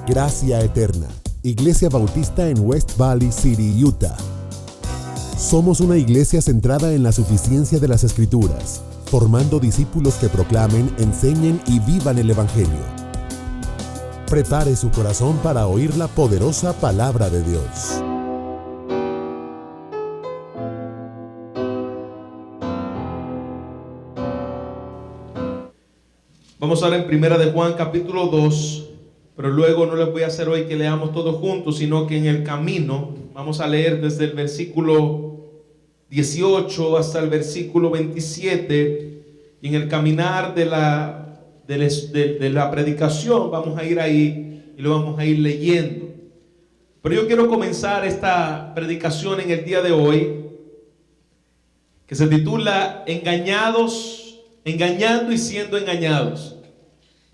Gracia Eterna, Iglesia Bautista en West Valley City, Utah. Somos una iglesia centrada en la suficiencia de las Escrituras, formando discípulos que proclamen, enseñen y vivan el Evangelio. Prepare su corazón para oír la poderosa palabra de Dios. Vamos ahora en Primera de Juan capítulo 2, pero luego no les voy a hacer hoy que leamos todos juntos, sino que en el camino vamos a leer desde el versículo 18 hasta el versículo 27, y en el caminar de la predicación vamos a ir ahí y lo vamos a ir leyendo. Pero yo quiero comenzar esta predicación en el día de hoy, que se titula Engañando y siendo engañados.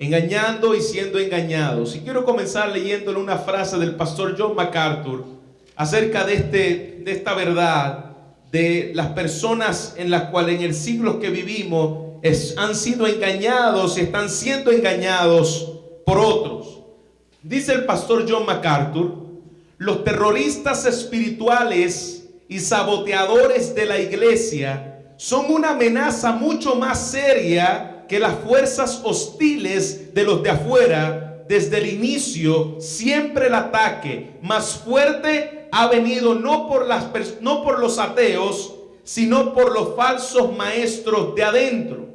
Engañando y siendo engañados. Y quiero comenzar leyéndole una frase del pastor John MacArthur acerca de esta verdad de las personas en las cuales en el siglo que vivimos han sido engañados y están siendo engañados por otros. Dice el pastor John MacArthur: los terroristas espirituales y saboteadores de la iglesia son una amenaza mucho más seria que las fuerzas hostiles de los de afuera. Desde el inicio, siempre el ataque más fuerte ha venido no por los ateos, sino por los falsos maestros de adentro.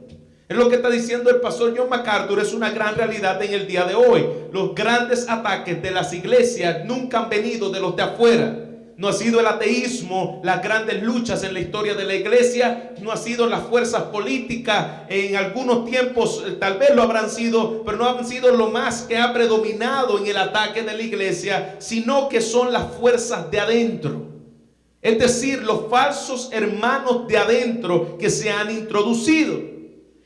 Es lo que está diciendo el pastor John MacArthur. Es una gran realidad en el día de hoy. Los grandes ataques de las iglesias nunca han venido de los de afuera. No ha sido el ateísmo las grandes luchas en la historia de la iglesia. No ha sido las fuerzas políticas. En algunos tiempos tal vez lo habrán sido, pero no han sido lo más que ha predominado en el ataque de la iglesia, sino que son las fuerzas de adentro. Es decir, los falsos hermanos de adentro que se han introducido.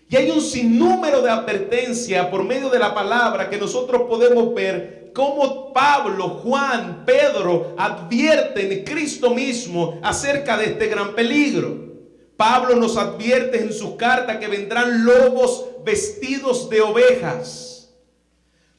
Y hay un sinnúmero de advertencias por medio de la palabra que nosotros podemos ver cómo Pablo, Juan, Pedro advierten en Cristo mismo acerca de este gran peligro. Pablo nos advierte en su carta que vendrán lobos vestidos de ovejas.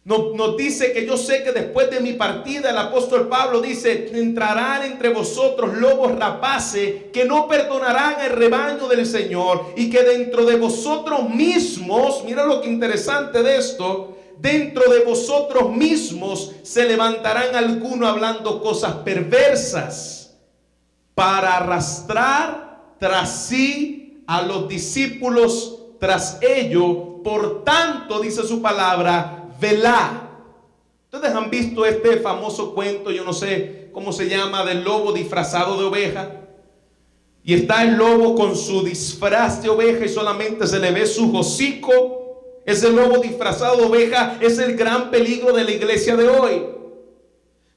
Nos dice que yo sé que después de mi partida, el apóstol Pablo dice: entrarán entre vosotros lobos rapaces que no perdonarán el rebaño del Señor, y que dentro de vosotros mismos, mira lo que interesante de esto, dentro de vosotros mismos se levantarán algunos hablando cosas perversas para arrastrar tras sí a los discípulos tras ello. Por tanto, dice su palabra, velad. Ustedes han visto este famoso cuento, yo no sé cómo se llama, del lobo disfrazado de oveja. Y está el lobo con su disfraz de oveja y solamente se le ve su hocico. Ese lobo disfrazado de oveja es el gran peligro de la iglesia de hoy.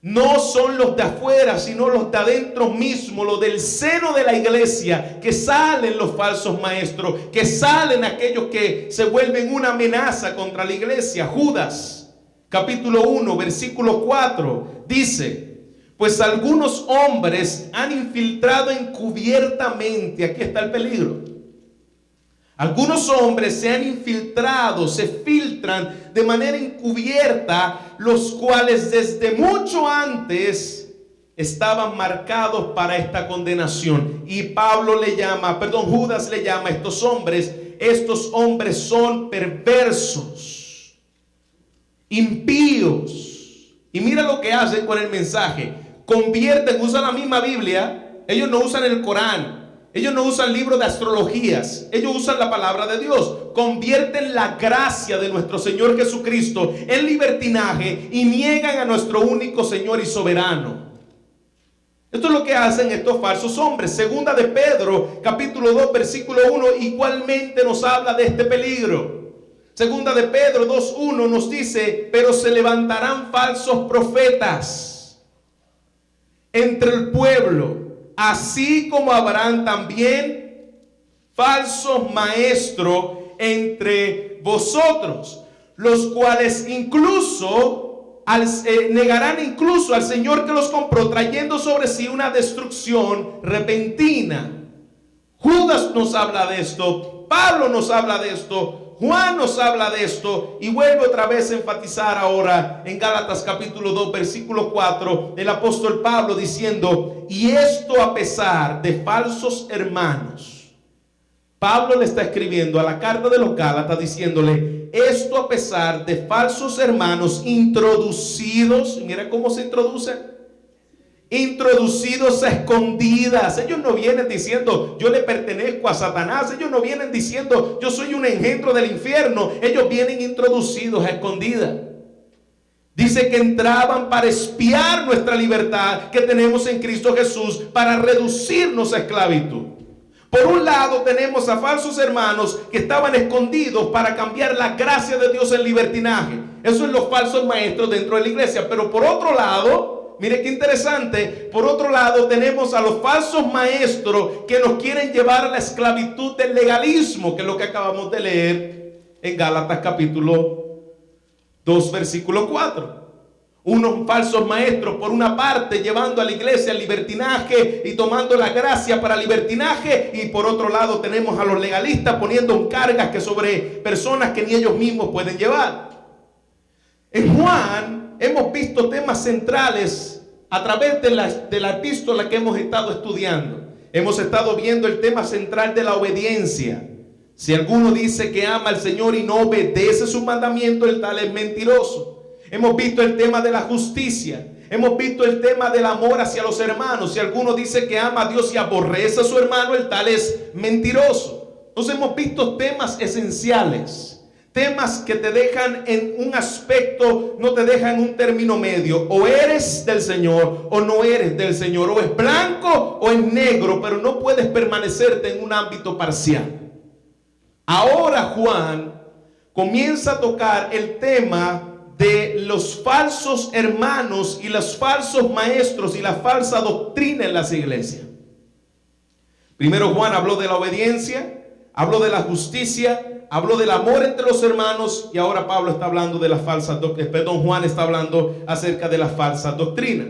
No son los de afuera, sino los de adentro mismo, los del seno de la iglesia, que salen los falsos maestros, que salen aquellos que se vuelven una amenaza contra la iglesia. Judas, capítulo 1, versículo 4, dice: pues algunos hombres han infiltrado encubiertamente. Aquí está el peligro. Algunos hombres se han infiltrado, se filtran de manera encubierta, los cuales desde mucho antes estaban marcados para esta condenación. Y Judas le llama a estos hombres son perversos, impíos. Y mira lo que hacen con el mensaje. Usan la misma Biblia. Ellos no usan el Corán. Ellos no usan libros de astrologías. Ellos usan la palabra de Dios. Convierten la gracia de nuestro Señor Jesucristo en libertinaje y niegan a nuestro único Señor y soberano. Esto es lo que hacen estos falsos hombres. Segunda de Pedro, capítulo 2, versículo 1, igualmente nos habla de este peligro. Segunda de Pedro 2:1 nos dice: pero se levantarán falsos profetas entre el pueblo, así como habrán también falsos maestros entre vosotros, los cuales negarán incluso al Señor que los compró, trayendo sobre sí una destrucción repentina. Judas nos habla de esto, Pablo nos habla de esto, Juan nos habla de esto y vuelve otra vez a enfatizar ahora en Gálatas capítulo 2 versículo 4 el apóstol Pablo diciendo: y esto a pesar de falsos hermanos. Pablo le está escribiendo a la carta de los Gálatas diciéndole: esto a pesar de falsos hermanos introducidos. Mira cómo se introducen. Introducidos a escondidas. Ellos no vienen diciendo yo le pertenezco a Satanás. Ellos no vienen diciendo yo soy un engendro del infierno. Ellos vienen introducidos a escondidas. Dice que entraban para espiar nuestra libertad que tenemos en Cristo Jesús, para reducirnos a esclavitud. Por un lado tenemos a falsos hermanos que estaban escondidos para cambiar la gracia de Dios en libertinaje. Eso es los falsos maestros dentro de la iglesia. Pero por otro lado, mire qué interesante, por otro lado tenemos a los falsos maestros que nos quieren llevar a la esclavitud del legalismo, que es lo que acabamos de leer en Gálatas capítulo 2 versículo 4. Unos falsos maestros por una parte llevando a la iglesia al libertinaje y tomando la gracia para libertinaje, y por otro lado tenemos a los legalistas poniendo cargas que sobre personas que ni ellos mismos pueden llevar. En Juan hemos visto temas centrales a través de la epístola que hemos estado estudiando. Hemos estado viendo el tema central de la obediencia. Si alguno dice que ama al Señor y no obedece sus mandamientos, el tal es mentiroso. Hemos visto el tema de la justicia. Hemos visto el tema del amor hacia los hermanos. Si alguno dice que ama a Dios y aborrece a su hermano, el tal es mentiroso. Entonces hemos visto temas esenciales. Temas que te dejan en un aspecto, no te dejan en un término medio. O eres del Señor o no eres del Señor. O es blanco o es negro, pero no puedes permanecerte en un ámbito parcial. Ahora Juan comienza a tocar el tema de los falsos hermanos y los falsos maestros y la falsa doctrina en las iglesias. Primero Juan habló de la obediencia, habló de la justicia, habló del amor entre los hermanos, y ahora Pablo está hablando de las falsas doctrinas. Juan está hablando acerca de las falsas doctrinas.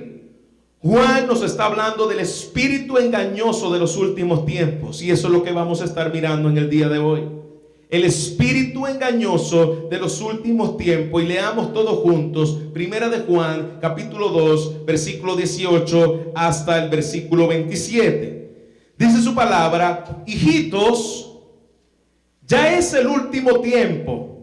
Juan nos está hablando del espíritu engañoso de los últimos tiempos, y eso es lo que vamos a estar mirando en el día de hoy. El espíritu engañoso de los últimos tiempos. Y leamos todos juntos Primera de Juan capítulo 2 versículo 18 hasta el versículo 27. Dice su palabra: hijitos, ya es el último tiempo,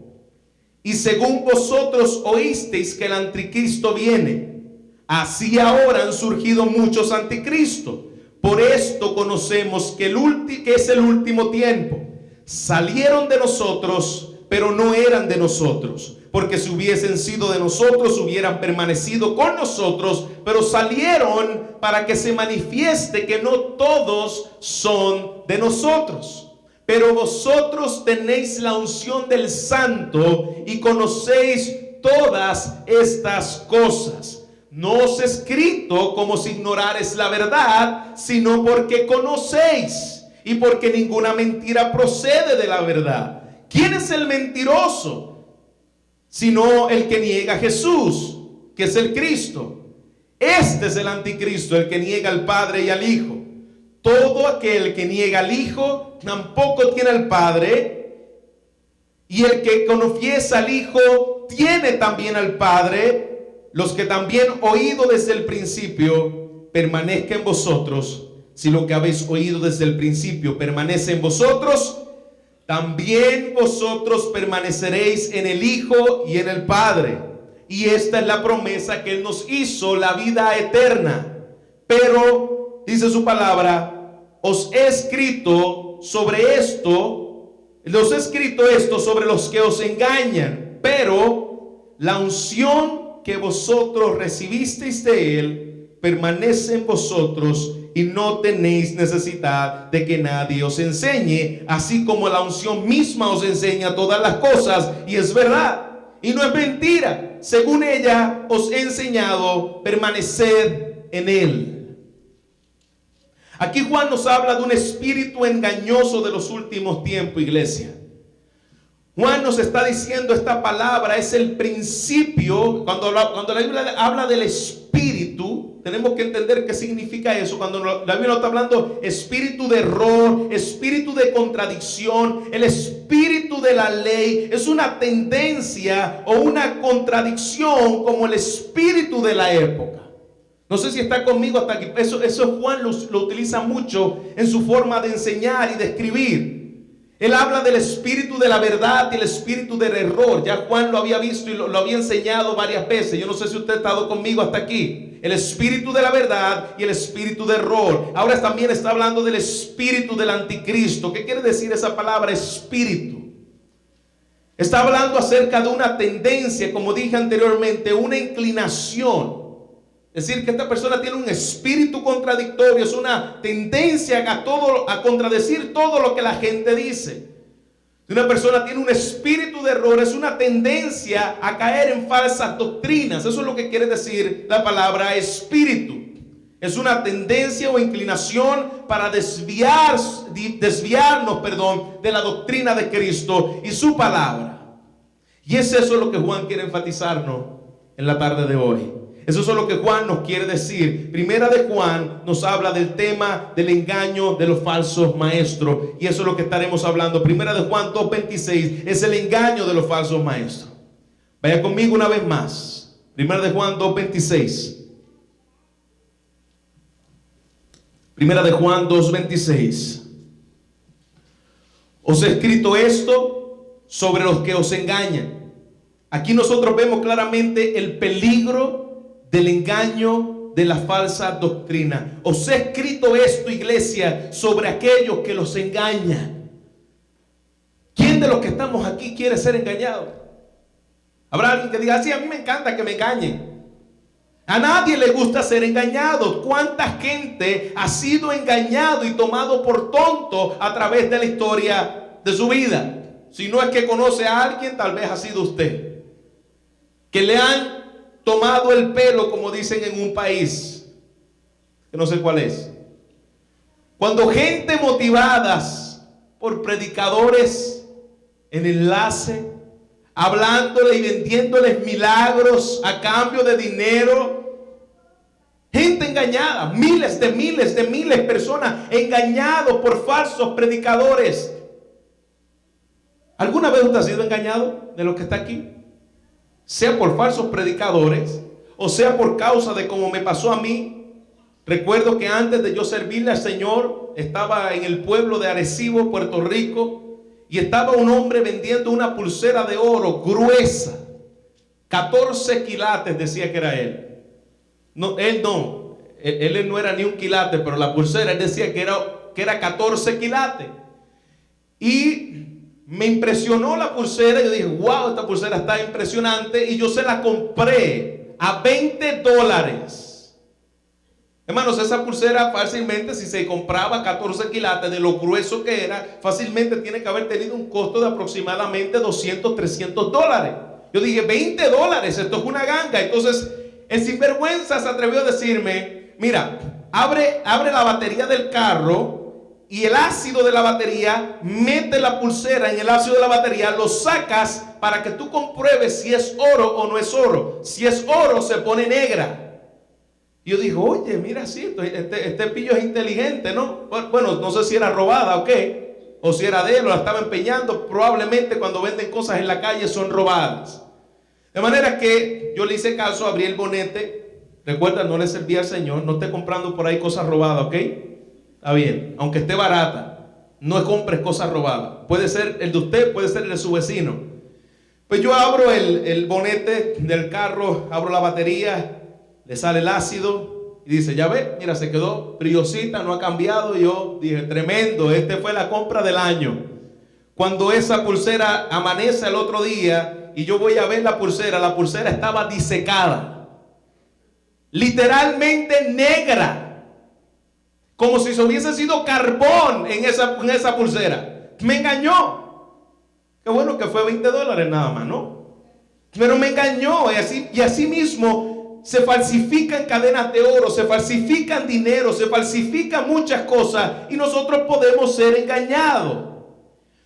y según vosotros oísteis que el anticristo viene, así ahora han surgido muchos anticristos. Por esto conocemos que es el último tiempo. Salieron de nosotros, pero no eran de nosotros, porque si hubiesen sido de nosotros, hubieran permanecido con nosotros, pero salieron para que se manifieste que no todos son de nosotros. Pero vosotros tenéis la unción del Santo y conocéis todas estas cosas. No os he escrito como si ignorares la verdad, sino porque conocéis, y porque ninguna mentira procede de la verdad. ¿Quién es el mentiroso? Sino el que niega a Jesús, que es el Cristo. Este es el anticristo, el que niega al Padre y al Hijo. Todo aquel que niega al Hijo tampoco tiene al Padre, y el que confiesa al Hijo tiene también al Padre. Los que también oído desde el principio permanezca en vosotros. Si lo que habéis oído desde el principio permanece en vosotros, también vosotros permaneceréis en el Hijo y en el Padre. Y esta es la promesa que Él nos hizo, la vida eterna. Pero, dice su palabra, os he escrito esto sobre los que os engañan. Pero la unción que vosotros recibisteis de Él permanece en vosotros, y no tenéis necesidad de que nadie os enseñe, así como la unción misma os enseña todas las cosas, y es verdad, y no es mentira. Según ella os he enseñado, permaneced en Él. Aquí Juan nos habla de un espíritu engañoso de los últimos tiempos, iglesia. Juan nos está diciendo, esta palabra es el principio. Cuando la Biblia habla del espíritu, Tenemos que entender qué significa eso. Cuando la Biblia está hablando espíritu de error, espíritu de contradicción, el espíritu de la ley es una tendencia o una contradicción como el espíritu de la época. No sé si está conmigo hasta aquí. Eso Juan lo utiliza mucho en su forma de enseñar y de escribir. Él habla del espíritu de la verdad y el espíritu del error. Ya Juan lo había visto y lo había enseñado varias veces. Yo no sé si usted ha estado conmigo hasta aquí. El espíritu de la verdad y el espíritu de error. Ahora también está hablando del espíritu del anticristo. ¿Qué quiere decir esa palabra espíritu? Está hablando acerca de una tendencia, como dije anteriormente, una inclinación. Es decir, que esta persona tiene un espíritu contradictorio, es una tendencia a contradecir todo lo que la gente dice. Si una persona tiene un espíritu de error, es una tendencia a caer en falsas doctrinas. Eso es lo que quiere decir la palabra espíritu. Es una tendencia o inclinación para desviarnos, de la doctrina de Cristo y su palabra. Y es eso lo que Juan quiere enfatizarnos en la tarde de hoy. Eso es lo que Juan nos quiere decir. Primera de Juan nos habla del tema del engaño de los falsos maestros. Y eso es lo que estaremos hablando. Primera de Juan 2:26 es el engaño de los falsos maestros. Vaya conmigo una vez más. Primera de Juan 2:26. Primera de Juan 2:26. Os he escrito esto sobre los que os engañan. Aquí nosotros vemos claramente el peligro del engaño de la falsa doctrina. Os he escrito esto, iglesia, sobre aquellos que los engañan. ¿Quién de los que estamos aquí quiere ser engañado? Habrá alguien que diga, sí, a mí me encanta que me engañen. A nadie le gusta ser engañado. ¿Cuánta gente ha sido engañado y tomado por tonto a través de la historia de su vida? Si no es que conoce a alguien, tal vez ha sido usted, que le han tomado el pelo, como dicen en un país que no sé cuál es. Cuando gente motivadas por predicadores en enlace, hablándole y vendiéndoles milagros a cambio de dinero, gente engañada, miles de personas engañados por falsos predicadores. ¿Alguna vez usted ha sido engañado de lo que está aquí? Sea por falsos predicadores, o sea por causa de como me pasó a mí. Recuerdo que antes de yo servirle al Señor, estaba en el pueblo de Arecibo, Puerto Rico, y estaba un hombre vendiendo una pulsera de oro gruesa, 14 quilates decía que era él. No, él no era ni un quilate, pero la pulsera él decía que era 14 quilates. Y me impresionó la pulsera. Yo dije, wow, esta pulsera está impresionante. Y yo se la compré a $20. Hermanos, esa pulsera fácilmente, si se compraba 14 quilates de lo grueso que era, fácilmente tiene que haber tenido un costo de aproximadamente $200, $300. Yo dije, $20, esto es una ganga. Entonces, el sinvergüenza se atrevió a decirme, mira, abre la batería del carro y el ácido de la batería, mete la pulsera en el ácido de la batería, lo sacas para que tú compruebes si es oro o no es oro. Si es oro, se pone negra. Y yo dije, oye, mira, sí, este pillo es inteligente, ¿no? Bueno, no sé si era robada o qué, o si era de él o la estaba empeñando. Probablemente cuando venden cosas en la calle son robadas. De manera que yo le hice caso, abrí el bonete. Recuerda, no le serví al Señor, no esté comprando por ahí cosas robadas, ¿ok? Está bien, aunque esté barata, no compres cosas robadas. Puede ser el de usted, puede ser el de su vecino. Pues yo abro el bonete del carro, abro la batería, le sale el ácido y dice, ya ve, mira, se quedó brillosita, no ha cambiado. Y yo dije, tremendo, fue la compra del año. Cuando esa pulsera amanece el otro día y yo voy a ver la pulsera estaba disecada, literalmente negra, como si se hubiese sido carbón en esa pulsera. Me engañó. Qué bueno que fue $20 nada más, ¿no? Pero me engañó. Y así mismo se falsifican cadenas de oro, se falsifican dinero, se falsifican muchas cosas y nosotros podemos ser engañados.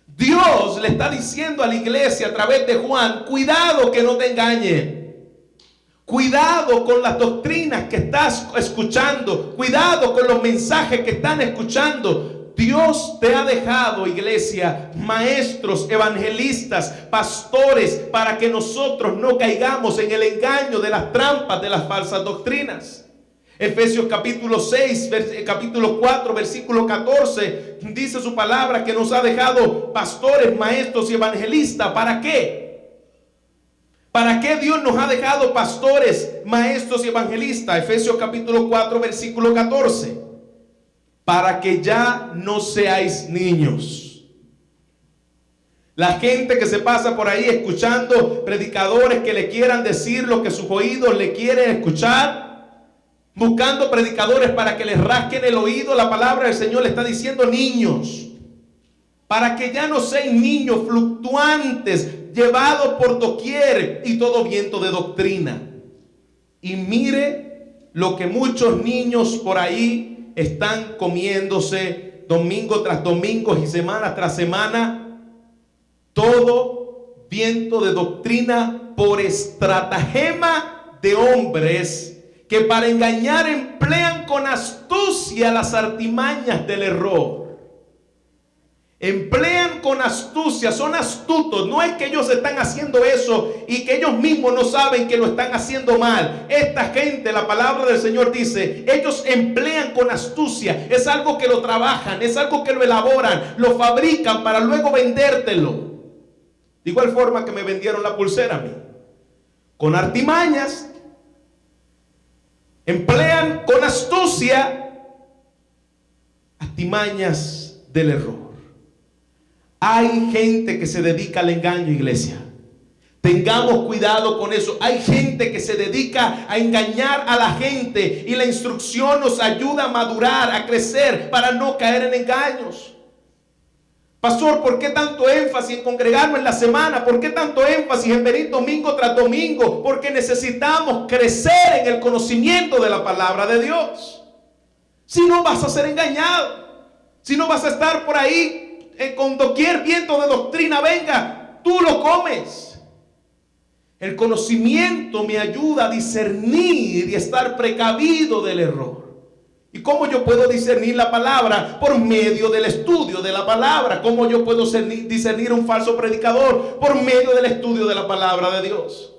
Dios le está diciendo a la iglesia a través de Juan, cuidado que no te engañen. Cuidado con las doctrinas que estás escuchando. Cuidado con los mensajes que están escuchando. Dios te ha dejado, iglesia, maestros, evangelistas, pastores, para que nosotros no caigamos en el engaño de las trampas de las falsas doctrinas. Efesios capítulo 6, capítulo 4, versículo 14, dice su palabra que nos ha dejado pastores, maestros y evangelistas. ¿Para qué? ¿Para qué Dios nos ha dejado pastores, maestros y evangelistas? Efesios capítulo 4, versículo 14. Para que ya no seáis niños. La gente que se pasa por ahí escuchando predicadores que le quieran decir lo que sus oídos le quieren escuchar, buscando predicadores para que les rasquen el oído, la palabra del Señor le está diciendo niños. Para que ya no seáis niños fluctuantes, llevados por doquier y todo viento de doctrina. Y mire lo que muchos niños por ahí están comiéndose domingo tras domingo y semana tras semana. Todo viento de doctrina por estratagema de hombres que para engañar emplean con astucia las artimañas del error. Emplean con astucia, son astutos. No es que ellos están haciendo eso y que ellos mismos no saben que lo están haciendo mal. Esta gente, la palabra del Señor dice, ellos emplean con astucia. Es algo que lo trabajan, es algo que lo elaboran, lo fabrican para luego vendértelo. De igual forma que me vendieron la pulsera a mí, con artimañas. Emplean con astucia artimañas del error. Hay gente que se dedica al engaño, iglesia. Tengamos cuidado con eso. Hay gente que se dedica a engañar a la gente y la instrucción nos ayuda a madurar, a crecer para no caer en engaños. Pastor, ¿por qué tanto énfasis en congregarnos en la semana? ¿Por qué tanto énfasis en venir domingo tras domingo? Porque necesitamos crecer en el conocimiento de la palabra de Dios. Si no, vas a ser engañado. Si no, vas a estar por ahí con doquier viento de doctrina venga, tú lo comes. El conocimiento me ayuda a discernir y estar precavido del error. ¿Y cómo yo puedo discernir la palabra? Por medio del estudio de la palabra. ¿Cómo yo puedo discernir un falso predicador? Por medio del estudio de la palabra de Dios.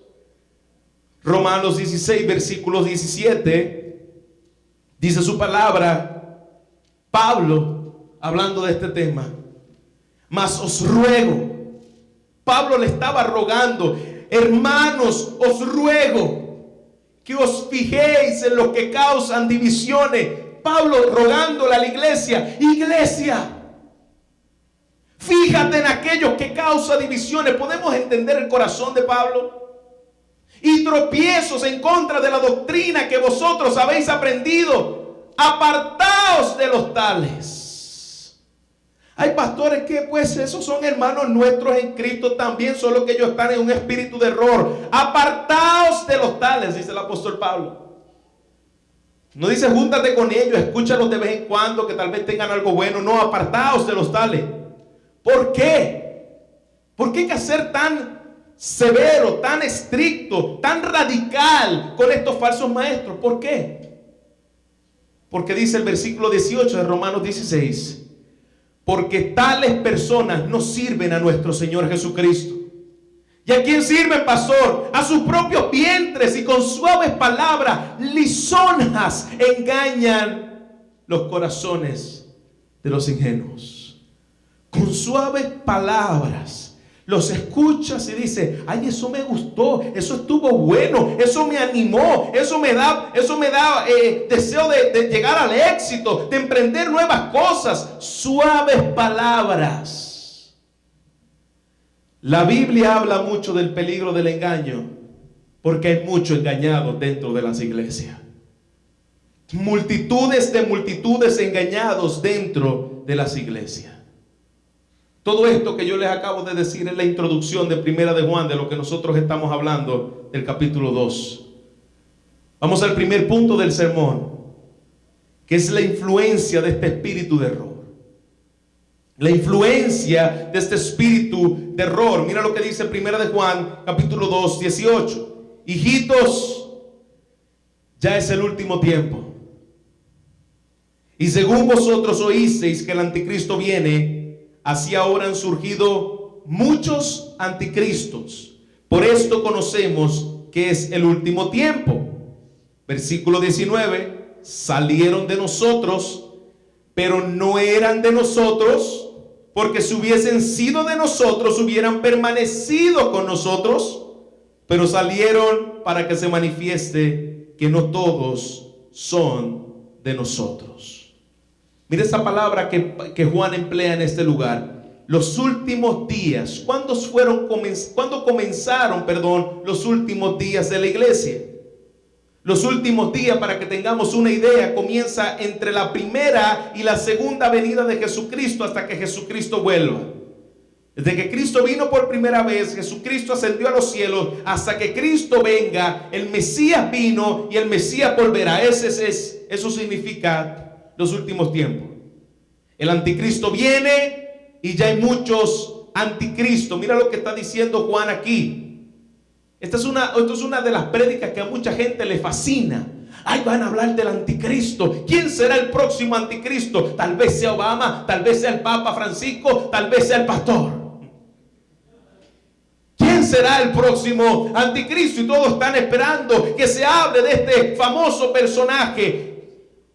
Romanos 16, versículos 17, dice su palabra, Pablo, hablando de este tema, mas os ruego, Pablo le estaba rogando, hermanos, os ruego que os fijéis en los que causan divisiones. Pablo rogándole a la iglesia, iglesia, fíjate en aquellos que causan divisiones. Podemos entender el corazón de Pablo. Y tropiezos en contra de la doctrina que vosotros habéis aprendido, apartaos de los tales. Hay pastores que pues esos son hermanos nuestros en Cristo también, solo que ellos están en un espíritu de error. Apartaos de los tales, dice el apóstol Pablo. No dice júntate con ellos, escúchalos de vez en cuando que tal vez tengan algo bueno. No, apartaos de los tales. ¿Por qué? ¿Por qué hay que ser tan severo, tan estricto, tan radical con estos falsos maestros? ¿Por qué? Porque dice el versículo 18 de Romanos 16, porque tales personas no sirven a nuestro Señor Jesucristo. ¿Y a quién sirven, pastor? A sus propios vientres, y con suaves palabras lisonjas engañan los corazones de los ingenuos. Con suaves palabras los escuchas y dices, ay, eso me gustó, eso estuvo bueno, eso me animó, eso me da deseo de llegar al éxito, de emprender nuevas cosas. Suaves palabras. La Biblia habla mucho del peligro del engaño, porque hay muchos engañados dentro de las iglesias. Multitudes de multitudes engañados dentro de las iglesias. Todo esto que yo les acabo de decir es la introducción de Primera de Juan, de lo que nosotros estamos hablando del capítulo 2. Vamos al primer punto del sermón, que es la influencia de este espíritu de error. La influencia de este espíritu de error. Mira lo que dice Primera de Juan, capítulo 2, 18. Hijitos, ya es el último tiempo. Y según vosotros oísteis que el anticristo viene, así ahora han surgido muchos anticristos. Por esto conocemos que es el último tiempo. Versículo 19, salieron de nosotros, pero no eran de nosotros, porque si hubiesen sido de nosotros, hubieran permanecido con nosotros, pero salieron para que se manifieste que no todos son de nosotros. Mira esa palabra que Juan emplea en este lugar. Los últimos días. ¿Cuándo comenzaron los últimos días de la iglesia? Los últimos días, para que tengamos una idea, comienza entre la primera y la segunda venida de Jesucristo hasta que Jesucristo vuelva. Desde que Cristo vino por primera vez, Jesucristo ascendió a los cielos, hasta que Cristo venga, el Mesías vino y el Mesías volverá. Eso significa los últimos tiempos. El anticristo viene y ya hay muchos anticristos. Mira lo que está diciendo Juan aquí. Esto es una de las prédicas que a mucha gente le fascina. Ay, van a hablar del anticristo. ¿Quién será el próximo anticristo? Tal vez sea Obama, tal vez sea el Papa Francisco, tal vez sea el pastor. ¿Quién será el próximo anticristo? Y todos están esperando que se hable de este famoso personaje.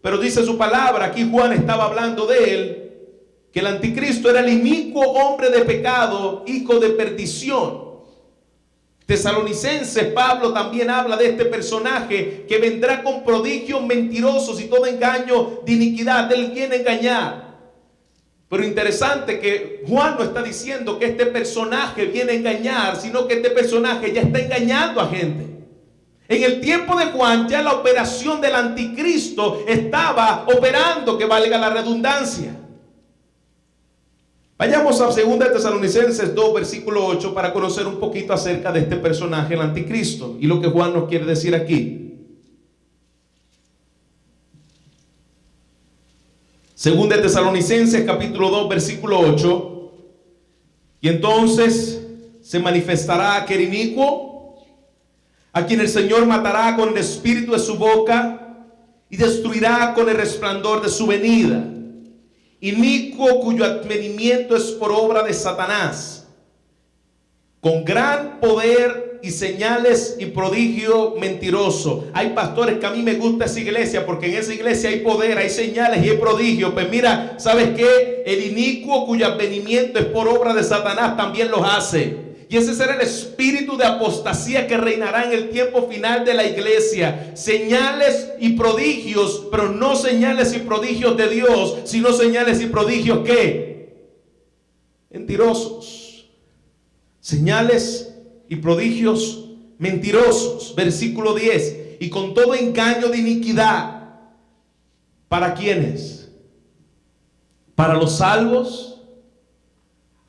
Pero dice su palabra, aquí Juan estaba hablando de él, que el anticristo era el inicuo hombre de pecado, hijo de perdición. Tesalonicenses, Pablo también habla de este personaje que vendrá con prodigios mentirosos y todo engaño de iniquidad. Él viene a engañar. Pero interesante que Juan no está diciendo que este personaje viene a engañar, sino que este personaje ya está engañando a gente. En el tiempo de Juan ya la operación del anticristo estaba operando, que valga la redundancia. Vayamos a 2 Tesalonicenses 2, versículo 8, para conocer un poquito acerca de este personaje, el anticristo, y lo que Juan nos quiere decir aquí. 2 Tesalonicenses capítulo 2, versículo 8. Y entonces se manifestará aquel inicuo, a quien el Señor matará con el espíritu de su boca y destruirá con el resplandor de su venida. Inicuo cuyo advenimiento es por obra de Satanás, con gran poder y señales y prodigio mentiroso. Hay pastores que a mí me gusta esa iglesia, porque en esa iglesia hay poder, hay señales y hay prodigio. Pues mira, ¿sabes qué? El inicuo cuyo advenimiento es por obra de Satanás también los hace. Y ese será el espíritu de apostasía que reinará en el tiempo final de la iglesia. Señales y prodigios, pero no señales y prodigios de Dios, sino señales y prodigios ¿qué? Mentirosos. Señales y prodigios mentirosos. Versículo 10. Y con todo engaño de iniquidad. ¿Para quiénes? ¿Para los salvos?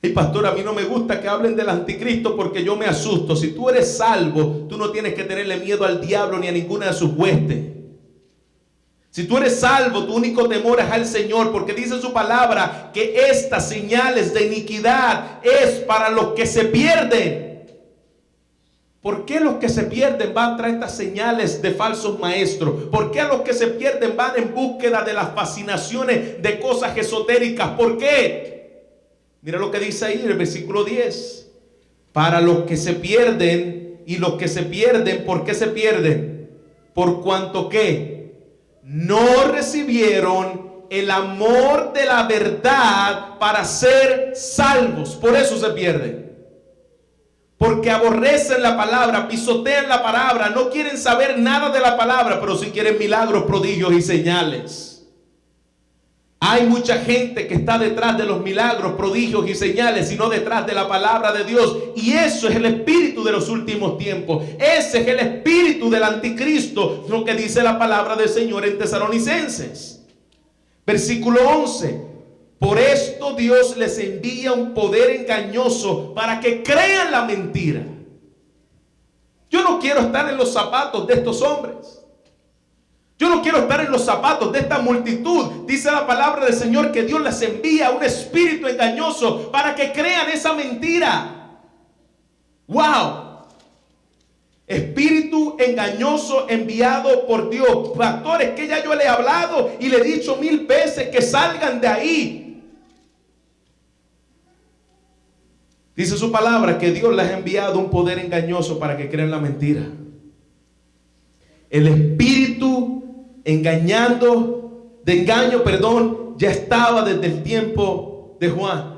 Y pastor, a mí no me gusta que hablen del anticristo porque yo me asusto. Si tú eres salvo, tú no tienes que tenerle miedo al diablo ni a ninguna de sus huestes. Si tú eres salvo, tu único temor es al Señor, porque dice su palabra que estas señales de iniquidad es para los que se pierden. ¿Por qué los que se pierden van tras estas señales de falsos maestros? ¿Por qué a los que se pierden van en búsqueda de las fascinaciones de cosas esotéricas? ¿Por qué? Mira lo que dice ahí en el versículo 10. Para los que se pierden, y los que se pierden, ¿por qué se pierden? Por cuanto que no recibieron el amor de la verdad para ser salvos. Por eso se pierden. Porque aborrecen la palabra, pisotean la palabra, no quieren saber nada de la palabra, pero sí quieren milagros, prodigios y señales. Hay mucha gente que está detrás de los milagros, prodigios y señales, y no detrás de la palabra de Dios. Y eso es el espíritu de los últimos tiempos. Ese es el espíritu del anticristo, lo que dice la palabra del Señor en Tesalonicenses. Versículo 11. Por esto Dios les envía un poder engañoso para que crean la mentira. Yo no quiero estar en los zapatos de estos hombres. Yo no quiero estar en los zapatos de esta multitud. Dice la palabra del Señor que Dios les envía un espíritu engañoso para que crean esa mentira. ¡Wow! Espíritu engañoso enviado por Dios. Pastores, que ya yo le he hablado y le he dicho 1000 veces que salgan de ahí. Dice su palabra que Dios les ha enviado un poder engañoso para que crean la mentira. El espíritu de engaño, ya estaba desde el tiempo de Juan.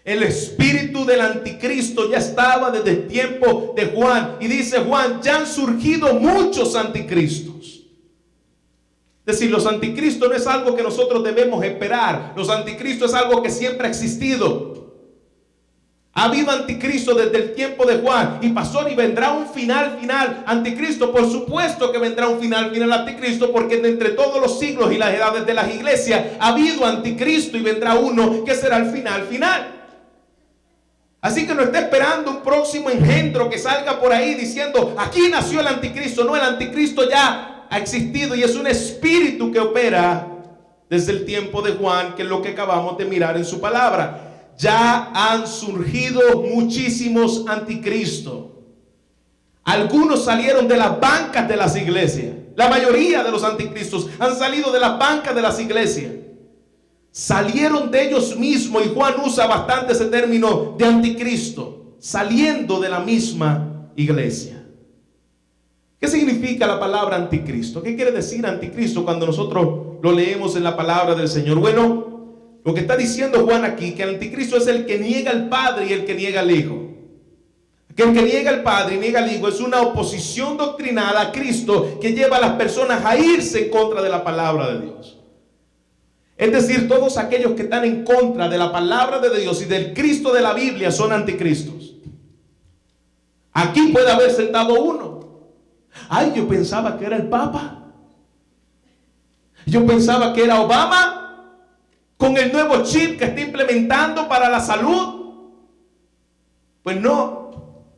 El espíritu del anticristo ya estaba desde el tiempo de Juan. Y dice Juan, ya han surgido muchos anticristos. Es decir, los anticristos no es algo que nosotros debemos esperar. Los anticristos es algo que siempre ha existido. Ha habido anticristo desde el tiempo de Juan. Y pastor, ¿y vendrá un final anticristo? Por supuesto que vendrá un final anticristo, porque de entre todos los siglos y las edades de las iglesias ha habido anticristo, y vendrá uno que será el final. Así que no esté esperando un próximo engendro que salga por ahí diciendo, aquí nació el anticristo. No, el anticristo ya ha existido y es un espíritu que opera desde el tiempo de Juan, que es lo que acabamos de mirar en su palabra. Ya han surgido muchísimos anticristos. Algunos salieron de las bancas de las iglesias. La mayoría de los anticristos han salido de las bancas de las iglesias. Salieron de ellos mismos, y Juan usa bastante ese término de anticristo, saliendo de la misma iglesia. ¿Qué significa la palabra anticristo? ¿Qué quiere decir anticristo cuando nosotros lo leemos en la palabra del Señor? Bueno, lo que está diciendo Juan aquí, que el anticristo es el que niega al Padre y el que niega al Hijo. Que el que niega al Padre y niega al Hijo es una oposición doctrinal a Cristo que lleva a las personas a irse en contra de la palabra de Dios. Es decir, todos aquellos que están en contra de la palabra de Dios y del Cristo de la Biblia son anticristos. Aquí puede haber sentado uno. Ay, yo pensaba que era el Papa. Yo pensaba que era Obama, con el nuevo chip que está implementando para la salud. Pues no.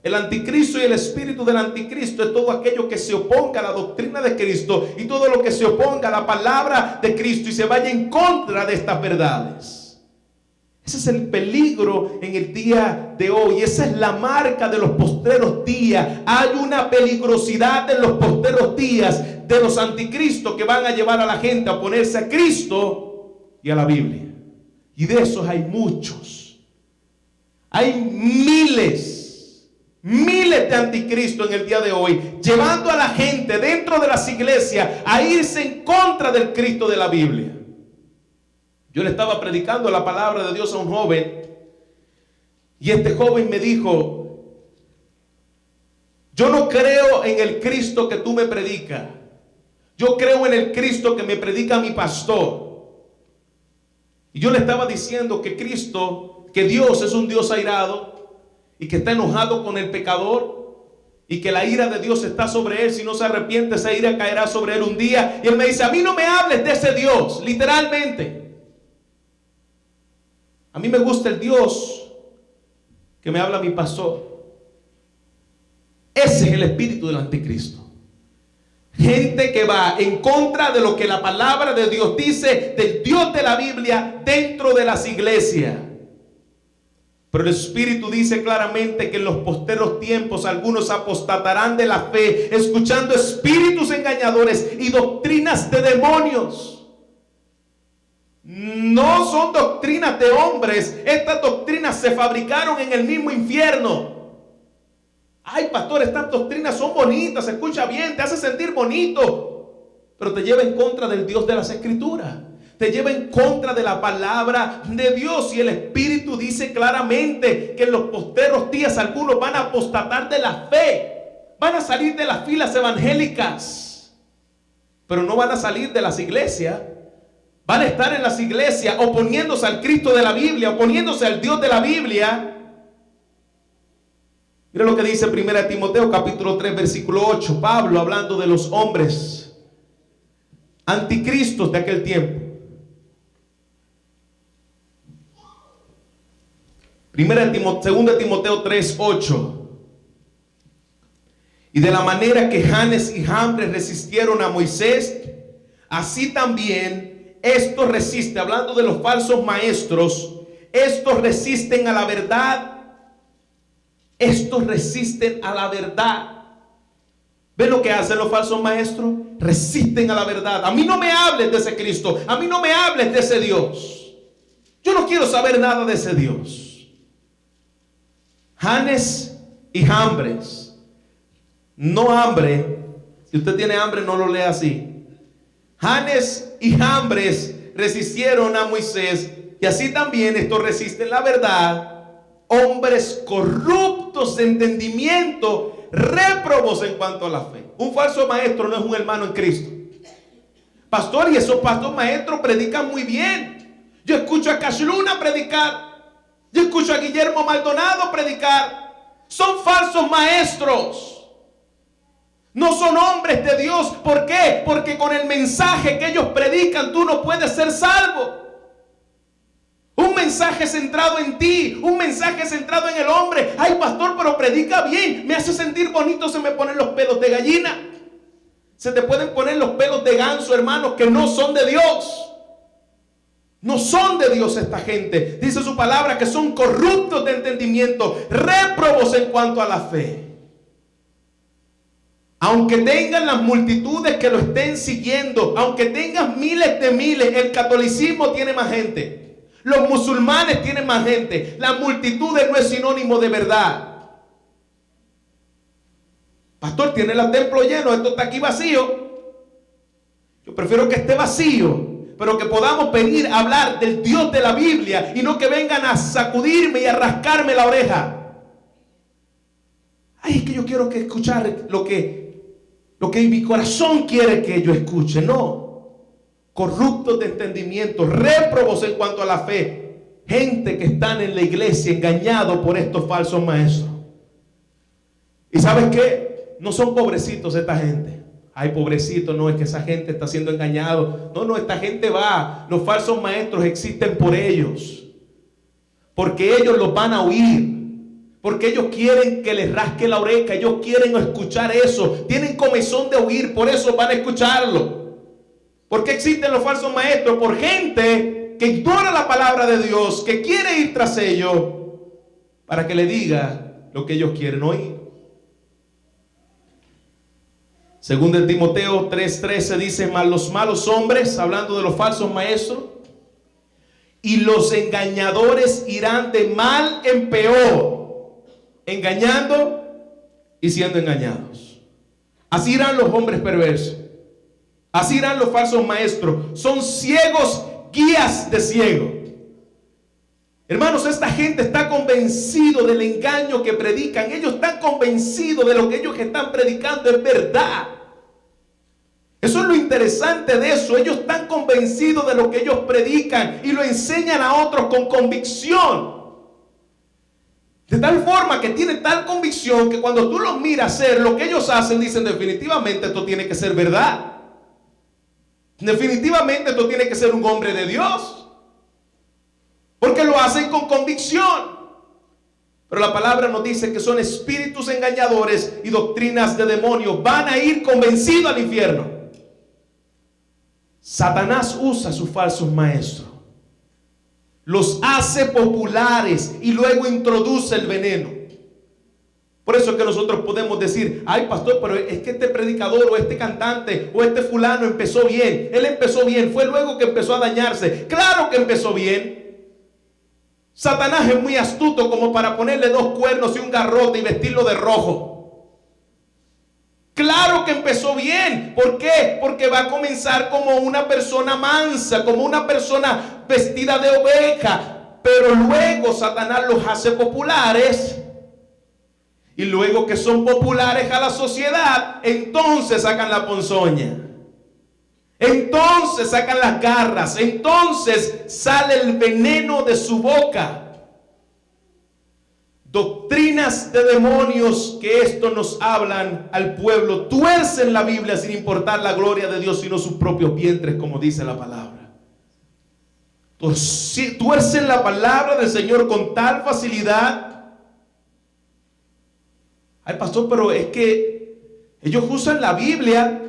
El anticristo y el espíritu del anticristo es todo aquello que se oponga a la doctrina de Cristo y todo lo que se oponga a la palabra de Cristo y se vaya en contra de estas verdades. Ese es el peligro en el día de hoy. Esa es la marca de los postreros días. Hay una peligrosidad en los postreros días de los anticristos que van a llevar a la gente a oponerse a Cristo y a la Biblia. Y de esos hay muchos. Hay miles de anticristos en el día de hoy, llevando a la gente dentro de las iglesias a irse en contra del Cristo de la Biblia. Yo le estaba predicando la palabra de Dios a un joven, y este joven me dijo: yo no creo en el Cristo que tú me predicas, yo creo en el Cristo que me predica mi pastor. Y yo le estaba diciendo que Dios es un Dios airado y que está enojado con el pecador, y que la ira de Dios está sobre él. Si no se arrepiente, esa ira caerá sobre él un día. Y él me dice: a mí no me hables de ese Dios, literalmente. A mí me gusta el Dios que me habla mi pastor. Ese es el espíritu del anticristo. Gente que va en contra de lo que la palabra de Dios dice, del Dios de la Biblia, dentro de las iglesias. Pero el Espíritu dice claramente que en los posteros tiempos algunos apostatarán de la fe, escuchando espíritus engañadores y doctrinas de demonios. No son doctrinas de hombres. Estas doctrinas se fabricaron en el mismo infierno. Ay, pastor, estas doctrinas son bonitas, se escucha bien, te hace sentir bonito, pero te lleva en contra del Dios de las Escrituras. Te lleva en contra de la palabra de Dios. Y el Espíritu dice claramente que en los posteros días algunos van a apostatar de la fe, van a salir de las filas evangélicas, pero no van a salir de las iglesias. Van a estar en las iglesias oponiéndose al Cristo de la Biblia, oponiéndose al Dios de la Biblia. Mira lo que dice 1 Timoteo capítulo 3 versículo 8. Pablo hablando de los hombres anticristos de aquel tiempo. 2 Timoteo 3, 8. Y de la manera que Janes y Jambres resistieron a Moisés, así también estos resisten, hablando de los falsos maestros, estos resisten a la verdad. Estos resisten a la verdad. ¿Ven lo que hacen los falsos maestros? Resisten a la verdad. A mí no me hables de ese Cristo. A mí no me hables de ese Dios. Yo no quiero saber nada de ese Dios. Janes y Jambres. No hambre. Si usted tiene hambre, no lo lea así. Janes y Jambres resistieron a Moisés. Y así también estos resisten la verdad. Hombres corruptos de entendimiento, réprobos en cuanto a la fe. Un falso maestro no es un hermano en Cristo. Pastor, y esos pastores maestros predican muy bien. Yo escucho a Cash Luna predicar. Yo escucho a Guillermo Maldonado predicar. Son falsos maestros. No son hombres de Dios. ¿Por qué? Porque con el mensaje que ellos predican tú no puedes ser salvo. Un mensaje centrado en ti, un mensaje centrado en el hombre. Ay, pastor, pero predica bien, me hace sentir bonito, se me ponen los pelos de gallina. Se te pueden poner los pelos de ganso, hermanos, que no son de Dios. No son de Dios esta gente. Dice su palabra que son corruptos de entendimiento, réprobos en cuanto a la fe. Aunque tengan las multitudes que lo estén siguiendo, aunque tengan miles de miles, el catolicismo tiene más gente. Los musulmanes tienen más gente. La multitud no es sinónimo de verdad. Pastor, tiene el templo lleno, esto está aquí vacío. Yo prefiero que esté vacío, pero que podamos venir a hablar del Dios de la Biblia y no que vengan a sacudirme y a rascarme la oreja. Ay, es que yo quiero que escuchar lo que mi corazón quiere que yo escuche. No. Corruptos de entendimiento, réprobos en cuanto a la fe. Gente que están en la iglesia engañados por estos falsos maestros. ¿Y sabes qué? No son pobrecitos esta gente. Ay, pobrecito, no, es que esa gente está siendo engañado. No, esta gente va. Los falsos maestros existen por ellos. Porque ellos los van a oír. Porque ellos quieren que les rasque la oreja. Ellos quieren escuchar eso. Tienen comezón de oír, por eso van a escucharlo. ¿Por qué existen los falsos maestros? Por gente que ignora la palabra de Dios, que quiere ir tras ellos para que le diga lo que ellos quieren oír. Según de Timoteo 3:13 dice: mas los malos hombres, hablando de los falsos maestros, y los engañadores irán de mal en peor, engañando y siendo engañados. Así irán los hombres perversos. Así irán los falsos maestros. Son ciegos, guías de ciegos. Hermanos, esta gente está convencido del engaño que predican. Ellos están convencidos de lo que ellos están predicando es verdad. Eso es lo interesante de eso. Ellos están convencidos de lo que ellos predican y lo enseñan a otros con convicción. De tal forma que tienen tal convicción que cuando tú los miras hacer lo que ellos hacen, dicen: definitivamente esto tiene que ser verdad. Definitivamente esto tiene que ser un hombre de Dios. Porque lo hacen con convicción. Pero la palabra nos dice que son espíritus engañadores y doctrinas de demonios. Van a ir convencidos al infierno. Satanás usa a sus falsos maestros. Los hace populares y luego introduce el veneno. Por eso es que nosotros podemos decir: ay, pastor, pero es que este predicador o este cantante o este fulano empezó bien. Él empezó bien, fue luego que empezó a dañarse. Claro que empezó bien. Satanás es muy astuto como para ponerle 2 cuernos y un garrote y vestirlo de rojo. Claro que empezó bien. ¿Por qué? Porque va a comenzar como una persona mansa, como una persona vestida de oveja. Pero luego Satanás los hace populares. Y luego que son populares a la sociedad, entonces sacan la ponzoña. Entonces sacan las garras. Entonces sale el veneno de su boca. Doctrinas de demonios que esto nos hablan al pueblo. Tuercen la Biblia sin importar la gloria de Dios, sino sus propios vientres, como dice la palabra. Tuercen la palabra del Señor con tal facilidad. Ay, pastor, pero es que ellos usan la Biblia.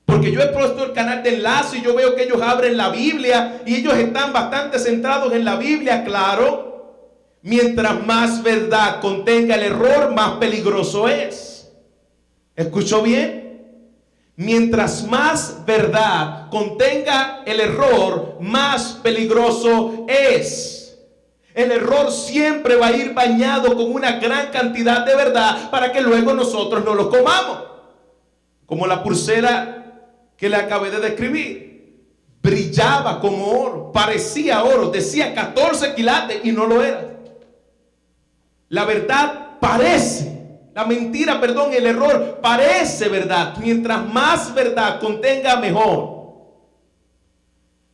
Porque yo he puesto el canal de enlace y yo veo que ellos abren la Biblia y ellos están bastante centrados en la Biblia. Claro, mientras más verdad contenga el error, más peligroso es. ¿Escuchó bien? Mientras más verdad contenga el error, más peligroso es. El error siempre va a ir bañado con una gran cantidad de verdad para que luego nosotros no lo comamos. Como la pulsera que le acabé de describir. Brillaba como oro, parecía oro, decía 14 quilates y no lo era. La verdad parece, la mentira, perdón, el error parece verdad. Mientras más verdad contenga, mejor.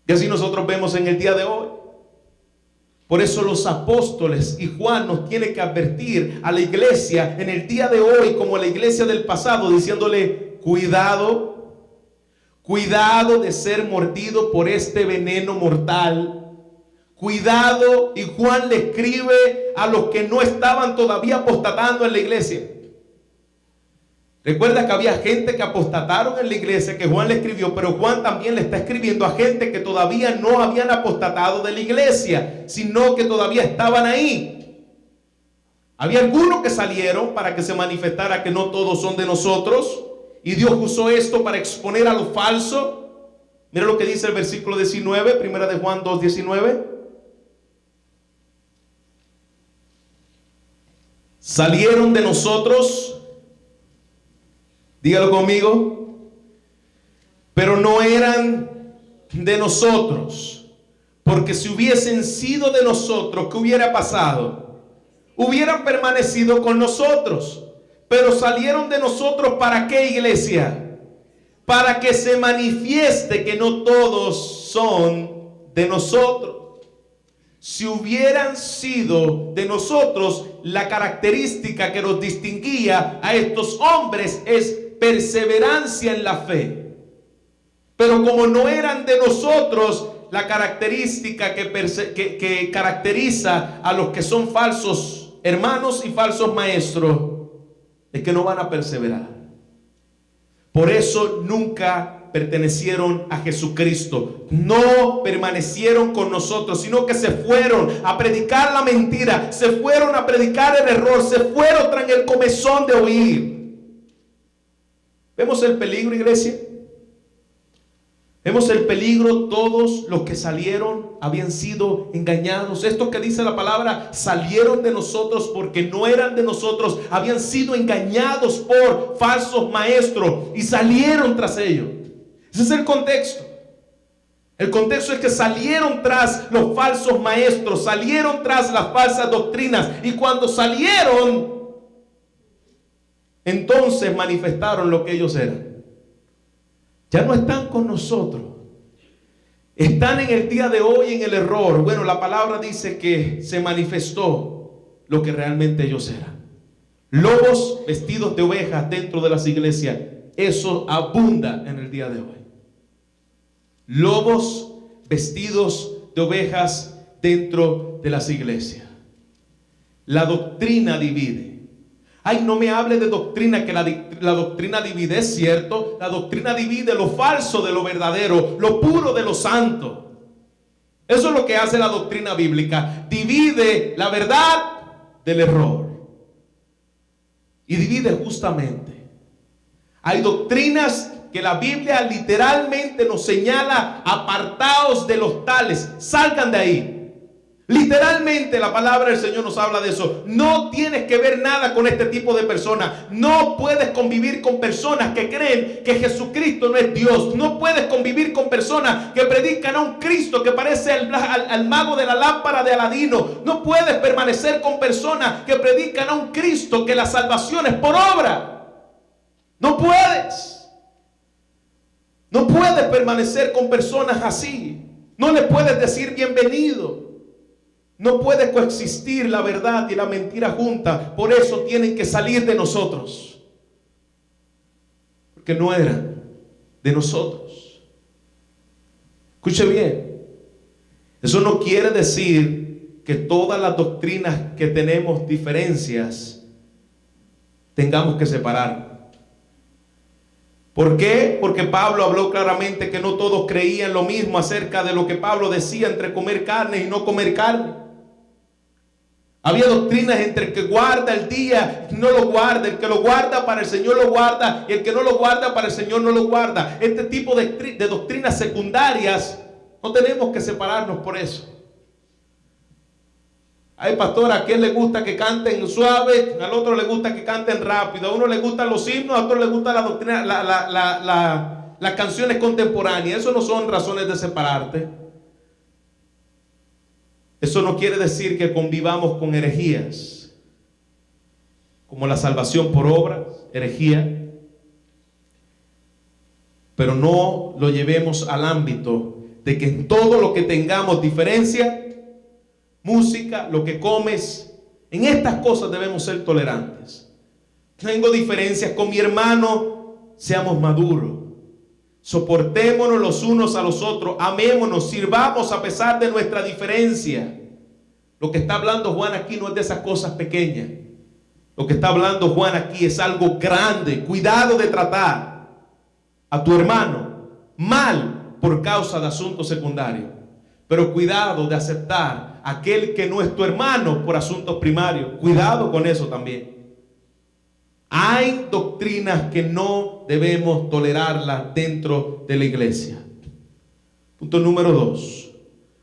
Y así nosotros vemos en el día de hoy. Por eso los apóstoles y Juan nos tiene que advertir a la iglesia en el día de hoy como la iglesia del pasado, diciéndole: cuidado, cuidado de ser mordido por este veneno mortal. Cuidado. Y Juan le escribe a los que no estaban todavía apostatando en la iglesia. Recuerda que había gente que apostataron en la iglesia, que Juan le escribió, pero Juan también le está escribiendo a gente que todavía no habían apostatado de la iglesia, sino que todavía estaban ahí. Había algunos que salieron para que se manifestara que no todos son de nosotros, y Dios usó esto para exponer a lo falso. Mira lo que dice el versículo 19, primera de Juan 2:19. Salieron de nosotros, dígalo conmigo, pero no eran de nosotros, porque si hubiesen sido de nosotros, ¿qué hubiera pasado? Hubieran permanecido con nosotros. Pero salieron de nosotros, ¿para qué, iglesia? Para que se manifieste que no todos son de nosotros. Si hubieran sido de nosotros, la característica que nos distinguía a estos hombres es perseverancia en la fe. Pero como no eran de nosotros, la característica que caracteriza a los que son falsos hermanos y falsos maestros es que no van a perseverar. Por eso nunca pertenecieron a Jesucristo, no permanecieron con nosotros, sino que se fueron a predicar la mentira, se fueron a predicar el error, se fueron tras el comezón de oír. ¿Vemos el peligro, iglesia? Vemos el peligro. Todos los que salieron habían sido engañados. Esto que dice la palabra, salieron de nosotros porque no eran de nosotros, habían sido engañados por falsos maestros y salieron tras ellos. Ese es el contexto. El contexto es que salieron tras los falsos maestros, salieron tras las falsas doctrinas, y cuando salieron, entonces manifestaron lo que ellos eran. Ya no están con nosotros. Están en el día de hoy en el error. Bueno, la palabra dice que se manifestó lo que realmente ellos eran. Lobos vestidos de ovejas dentro de las iglesias. Eso abunda en el día de hoy. Lobos vestidos de ovejas dentro de las iglesias. La doctrina divide. Ay, no me hable de doctrina, que la doctrina divide. Es cierto, la doctrina divide lo falso de lo verdadero, lo puro de lo santo. Eso es lo que hace la doctrina bíblica. Divide la verdad del error. Y divide justamente. Hay doctrinas que la Biblia literalmente nos señala: apartaos de los tales, salgan de ahí. Literalmente la palabra del Señor nos habla de eso. No tienes que ver nada con este tipo de personas. No puedes convivir con personas que creen que Jesucristo no es Dios. No puedes convivir con personas que predican a un Cristo que parece al mago de la lámpara de Aladino. No puedes permanecer con personas que predican a un Cristo que la salvación es por obra. No puedes. No puedes permanecer con personas así. No le puedes decir bienvenido. No puede coexistir la verdad y la mentira juntas. Por eso tienen que salir de nosotros, porque no eran de nosotros. Escuche bien. Eso no quiere decir que todas las doctrinas que tenemos diferencias tengamos que separar. ¿Por qué? Porque Pablo habló claramente que no todos creían lo mismo acerca de lo que Pablo decía entre comer carne y no comer carne. Había doctrinas entre el que guarda el día y no lo guarda. El que lo guarda para el Señor lo guarda, y el que no lo guarda para el Señor no lo guarda. Este tipo de doctrinas secundarias, no tenemos que separarnos por eso. Ay, pastor, a quien le gusta que canten suave, al otro le gusta que canten rápido, a uno le gustan los himnos, a otro le gusta la doctrina, las canciones contemporáneas. Eso no son razones de separarte. Eso no quiere decir que convivamos con herejías, como la salvación por obras, herejía, pero no lo llevemos al ámbito de que en todo lo que tengamos diferencia, música, lo que comes, en estas cosas debemos ser tolerantes. Tengo diferencias con mi hermano, seamos maduros, soportémonos los unos a los otros, amémonos, sirvamos a pesar de nuestra diferencia. Lo que está hablando Juan aquí no es de esas cosas pequeñas. Lo que está hablando Juan aquí es algo grande. Cuidado de tratar a tu hermano mal por causa de asuntos secundarios, pero cuidado de aceptar a aquel que no es tu hermano por asuntos primarios. Cuidado con eso también. Hay doctrinas que no debemos tolerarlas dentro de la iglesia. Punto número 2.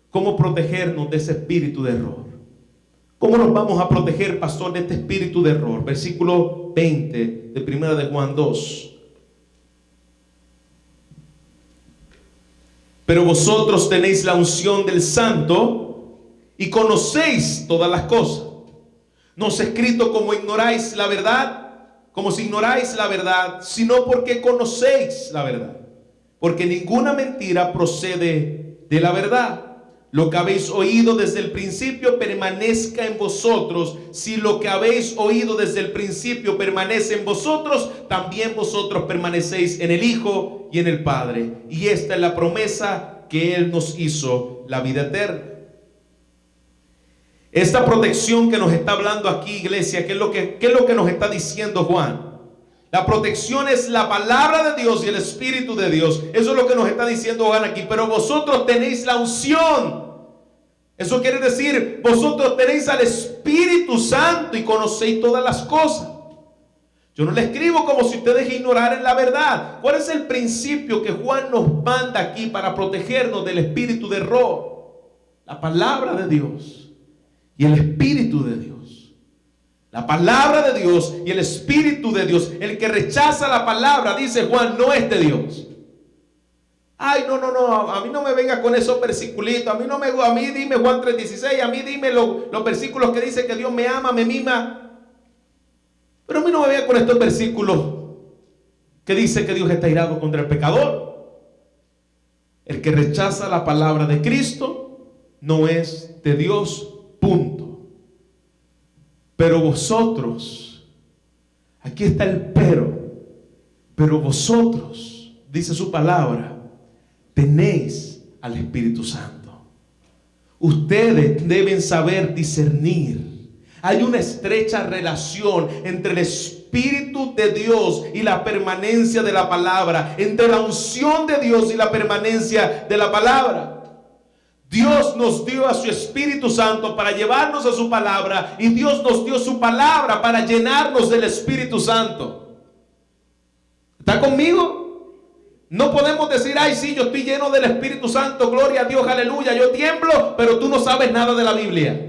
¿Cómo protegernos de ese espíritu de error? ¿Cómo nos vamos a proteger, pastor, de este espíritu de error? Versículo 20 de 1 de Juan 2. Pero vosotros tenéis la unción del Santo y conocéis todas las cosas. No es escrito como ignoráis la verdad, como si ignoráis la verdad, sino porque conocéis la verdad. Porque ninguna mentira procede de la verdad. Lo que habéis oído desde el principio permanezca en vosotros. Si lo que habéis oído desde el principio permanece en vosotros, también vosotros permanecéis en el Hijo y en el Padre. Y esta es la promesa que Él nos hizo, la vida eterna. Esta protección que nos está hablando aquí, iglesia, ¿qué es lo que nos está diciendo Juan? La protección es la palabra de Dios y el Espíritu de Dios. Eso es lo que nos está diciendo Juan aquí. Pero vosotros tenéis la unción. Eso quiere decir, vosotros tenéis al Espíritu Santo y conocéis todas las cosas. Yo no le escribo como si ustedes ignoraran la verdad. ¿Cuál es el principio que Juan nos manda aquí para protegernos del espíritu de error? La palabra de Dios y el Espíritu de Dios. La palabra de Dios y el Espíritu de Dios. El que rechaza la palabra, dice Juan, no es de Dios. Ay, no, a mí no me venga con esos versiculitos. A mí dime Juan 3:16. A mí dime los versículos que dice que Dios me ama, me mima. Pero a mí no me venga con estos versículos que dice que Dios está irado contra el pecador. El que rechaza la palabra de Cristo no es de Dios, punto. Pero vosotros, aquí está el pero vosotros, dice su palabra, tenéis al Espíritu Santo. Ustedes deben saber discernir. Hay una estrecha relación entre el Espíritu de Dios y la permanencia de la palabra, entre la unción de Dios y la permanencia de la palabra. Dios nos dio a su Espíritu Santo para llevarnos a su palabra, y Dios nos dio su palabra para llenarnos del Espíritu Santo. ¿Está conmigo? No podemos decir, ay, sí, yo estoy lleno del Espíritu Santo, gloria a Dios, aleluya, yo tiemblo, pero tú no sabes nada de la Biblia.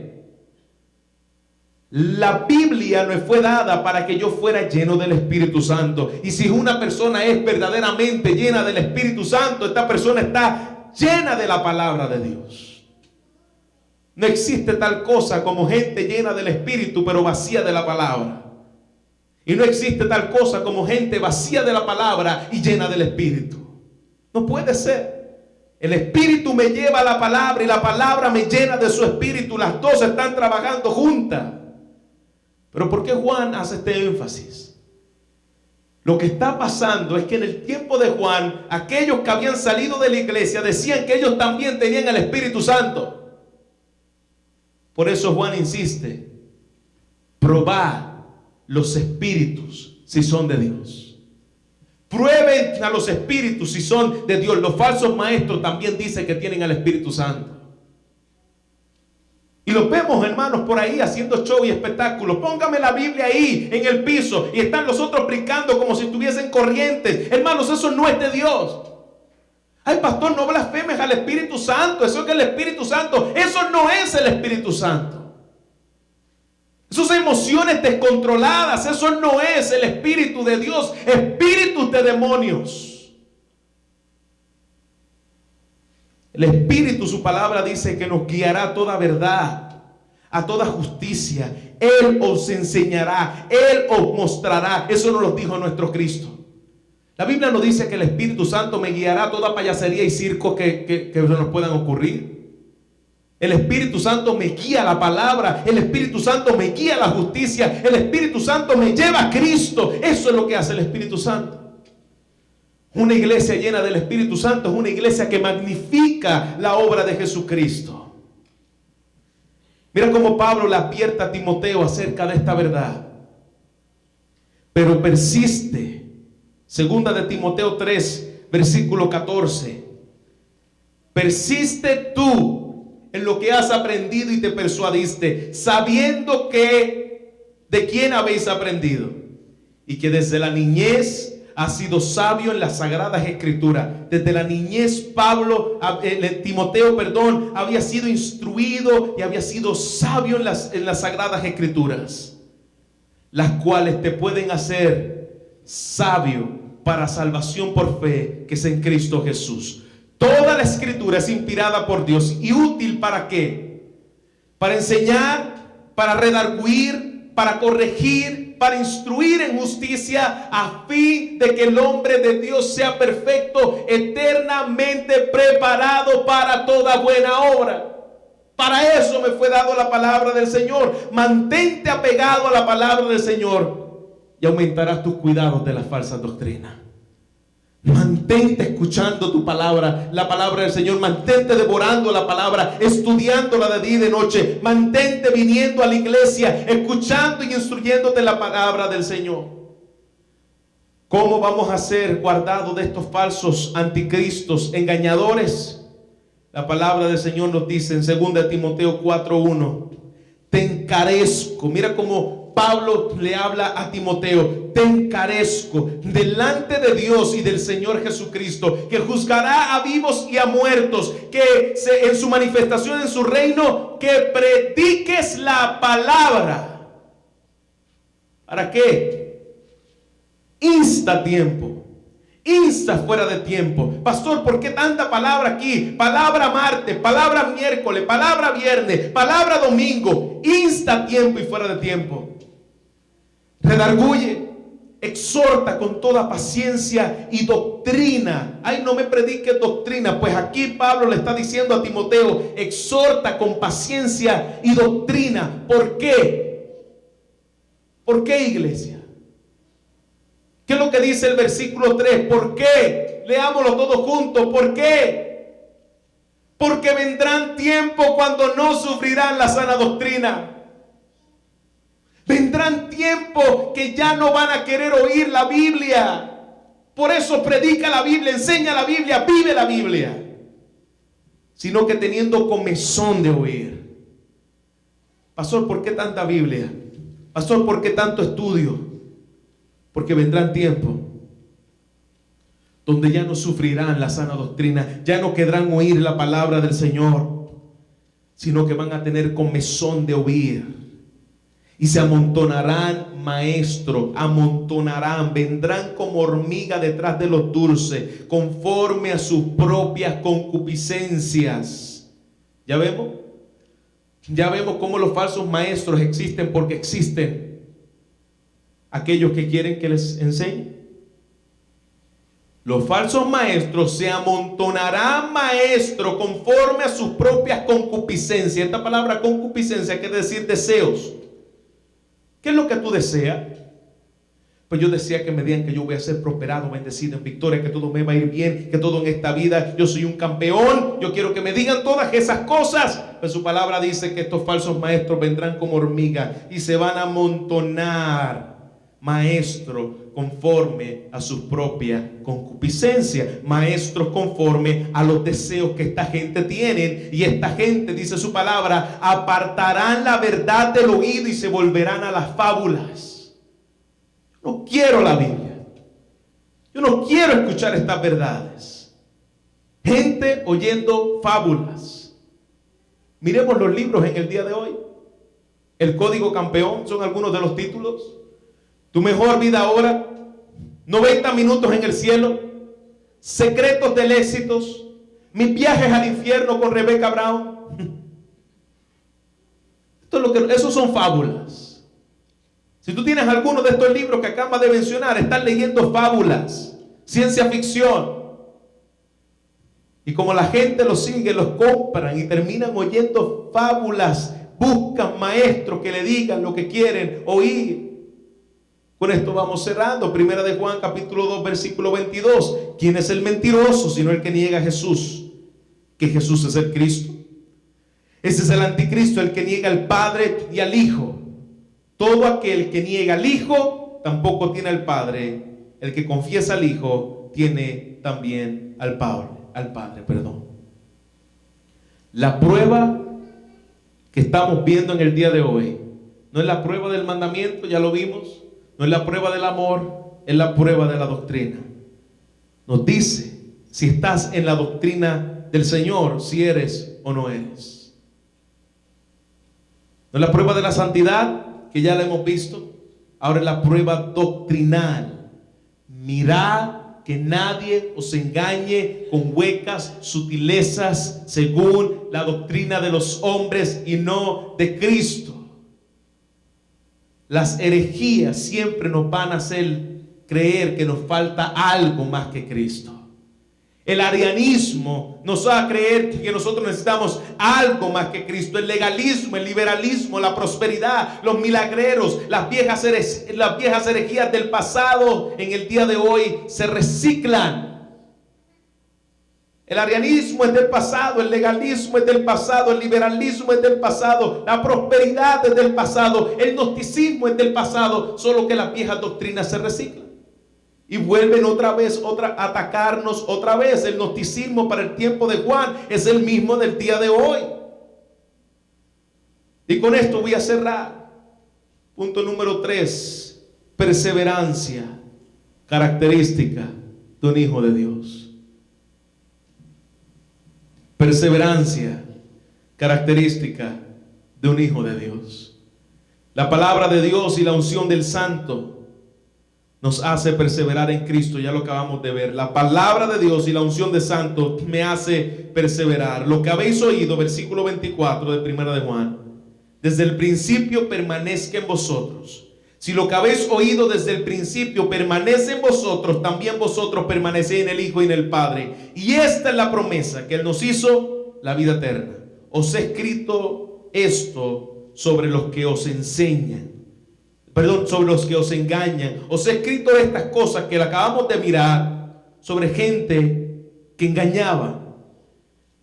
La Biblia nos fue dada para que yo fuera lleno del Espíritu Santo. Y si una persona es verdaderamente llena del Espíritu Santo, esta persona está llena de la palabra de Dios. No existe tal cosa como gente llena del Espíritu pero vacía de la palabra. Y no existe tal cosa como gente vacía de la palabra y llena del Espíritu. No puede ser. El Espíritu me lleva a la palabra y la palabra me llena de su Espíritu. Las dos están trabajando juntas. Pero ¿por qué Juan hace este énfasis? Lo que está pasando es que en el tiempo de Juan, aquellos que habían salido de la iglesia decían que ellos también tenían el Espíritu Santo. Por eso Juan insiste: probad los espíritus si son de Dios. Prueben a los espíritus si son de Dios. Los falsos maestros también dicen que tienen al Espíritu Santo. Y Y los vemos, hermanos, por ahí haciendo show y espectáculos. Póngame la Biblia ahí en el piso y están los otros brincando como si estuviesen corrientes. Hermanos, eso no es de Dios. Ay, pastor, no blasfemes al Espíritu Santo. Eso es que el Espíritu Santo, eso no es el Espíritu Santo. Esas emociones descontroladas, eso no es el Espíritu de Dios. Espíritus de demonios. El Espíritu, su palabra dice que nos guiará a toda verdad, a toda justicia. Él os enseñará, Él os mostrará. Eso nos lo dijo nuestro Cristo. La Biblia nos dice que el Espíritu Santo me guiará a toda payasería y circo que nos puedan ocurrir. El Espíritu Santo me guía a la palabra. El Espíritu Santo me guía a la justicia. El Espíritu Santo me lleva a Cristo. Eso es lo que hace el Espíritu Santo. Una iglesia llena del Espíritu Santo es una iglesia que magnifica la obra de Jesucristo. Mira cómo Pablo le advierte a Timoteo acerca de esta verdad. Pero persiste. Segunda de Timoteo 3, versículo 14. Persiste tú en lo que has aprendido y te persuadiste, sabiendo que de quién habéis aprendido y que desde la niñez has sido sabio en las sagradas escrituras. Desde la niñez Timoteo había sido instruido y había sido sabio en las sagradas escrituras, las cuales te pueden hacer sabio para salvación por fe, que es en Cristo Jesús. Toda la escritura es inspirada por Dios y útil ¿para qué? Para enseñar, para redarguir, para corregir, para instruir en justicia, a fin de que el hombre de Dios sea perfecto, eternamente preparado para toda buena obra. Para eso me fue dado la palabra del Señor. Mantente apegado a la palabra del Señor y aumentarás tus cuidados de las falsas doctrinas. Mantente escuchando tu palabra, la palabra del Señor. Mantente devorando la palabra, estudiándola de día y de noche. Mantente viniendo a la iglesia, escuchando y instruyéndote la palabra del Señor. ¿Cómo vamos a ser guardados de estos falsos anticristos, engañadores? La palabra del Señor nos dice en 2 Timoteo 4:1. Te encarezco. Mira cómo Pablo le habla a Timoteo. Te encarezco delante de Dios y del Señor Jesucristo, que juzgará a vivos y a muertos, que en su manifestación en su reino, que prediques la palabra. ¿Para qué? Insta a tiempo. Insta fuera de tiempo. Pastor, ¿por qué tanta palabra aquí? Palabra martes, palabra miércoles, palabra viernes, palabra domingo. Insta a tiempo y fuera de tiempo. Redarguye, exhorta con toda paciencia y doctrina. Ay, no me prediques doctrina. Pues aquí Pablo le está diciendo a Timoteo, exhorta con paciencia y doctrina. ¿Por qué? ¿Por qué, iglesia? ¿Qué es lo que dice el versículo 3? ¿Por qué? Leámoslo todos juntos. ¿Por qué? Porque vendrán tiempos cuando no sufrirán la sana doctrina. Vendrán tiempos que ya no van a querer oír la Biblia. Por eso predica la Biblia, enseña la Biblia, vive la Biblia. Sino que teniendo comezón de oír. Pastor, ¿por qué tanta Biblia? Pastor, ¿por qué tanto estudio? Porque vendrán tiempos donde ya no sufrirán la sana doctrina, ya no querrán oír la palabra del Señor, sino que van a tener comezón de oír. Y se amontonarán maestros, vendrán como hormiga detrás de los dulces, conforme a sus propias concupiscencias. ¿Ya vemos? Ya vemos cómo los falsos maestros existen, porque existen aquellos que quieren que les enseñe. Los falsos maestros se amontonarán maestros conforme a sus propias concupiscencias. Esta palabra concupiscencia quiere decir deseos. ¿Qué es lo que tú deseas? Pues yo deseo que me digan que yo voy a ser prosperado, bendecido, en victoria, que todo me va a ir bien, que todo en esta vida, yo soy un campeón. Yo quiero que me digan todas esas cosas. Pues su palabra dice que estos falsos maestros vendrán como hormigas y se van a amontonar maestros conforme a su propia concupiscencia, maestros conforme a los deseos que esta gente tiene. Y esta gente, dice su palabra, apartarán la verdad del oído y se volverán a las fábulas. No quiero la Biblia. Yo no quiero escuchar estas verdades. Gente oyendo fábulas. Miremos los libros en el día de hoy. El Código Campeón son algunos de los títulos. Tu mejor vida ahora, 90 minutos en el cielo, secretos del éxito, mis viajes al infierno con Rebecca Brown. Esos son fábulas. Si tú tienes alguno de estos libros que acabas de mencionar, estás leyendo fábulas, ciencia ficción. Y como la gente los sigue, los compran y terminan oyendo fábulas, buscan maestros que le digan lo que quieren oír. Con esto vamos cerrando. Primera de Juan capítulo 2 versículo 22. ¿Quién es el mentiroso sino el que niega a Jesús? Que Jesús es el Cristo. Ese es el anticristo, el que niega al Padre y al Hijo. Todo aquel que niega al Hijo tampoco tiene al Padre. El que confiesa al Hijo tiene también al Padre, perdón. La prueba que estamos viendo en el día de hoy no es la prueba del mandamiento, ya lo vimos. No es la prueba del amor, es la prueba de la doctrina. Nos dice si estás en la doctrina del Señor, si eres o no eres. No es la prueba de la santidad, que ya la hemos visto. Ahora es la prueba doctrinal. Mirad que nadie os engañe con huecas sutilezas según la doctrina de los hombres y no de Cristo. Las herejías siempre nos van a hacer creer que nos falta algo más que Cristo. El arianismo nos va a creer que nosotros necesitamos algo más que Cristo. El legalismo, el liberalismo, la prosperidad, los milagreros, las viejas herejías del pasado en el día de hoy se reciclan. El arianismo es del pasado, el legalismo es del pasado, el liberalismo es del pasado, la prosperidad es del pasado, el gnosticismo es del pasado, solo que las viejas doctrinas se reciclan y vuelven otra vez a atacarnos otra vez. El gnosticismo para el tiempo de Juan es el mismo del día de hoy. Y con esto voy a cerrar. Punto número 3, perseverancia, característica de un hijo de Dios. Perseverancia, característica de un hijo de Dios. La palabra de Dios y la unción del Santo nos hace perseverar en Cristo, ya lo acabamos de ver. La palabra de Dios y la unción del Santo me hace perseverar. Lo que habéis oído, versículo 24 de Primera de Juan, desde el principio permanezca en vosotros. Si lo que habéis oído desde el principio permanece en vosotros, también vosotros permanecéis en el Hijo y en el Padre. Y esta es la promesa que Él nos hizo, la vida eterna. Os he escrito esto sobre los que os enseñan. Sobre los que os engañan. Os he escrito estas cosas que acabamos de mirar sobre gente que engañaba.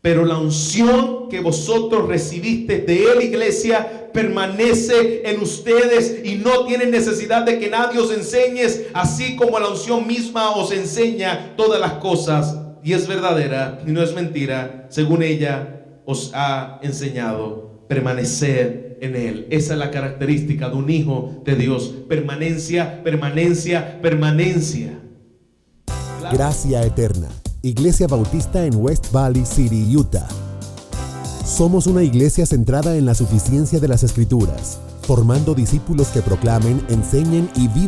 Pero la unción que vosotros recibisteis de Él, iglesia, permanece en ustedes y no tienen necesidad de que nadie os enseñe, así como la unción misma os enseña todas las cosas y es verdadera y no es mentira, según ella os ha enseñado. Permanecer en Él. Esa es la característica de un hijo de Dios. Permanencia, permanencia, permanencia. Gracia eterna. Iglesia Bautista en West Valley City, Utah. Somos una iglesia centrada en la suficiencia de las Escrituras, formando discípulos que proclamen, enseñen y vivan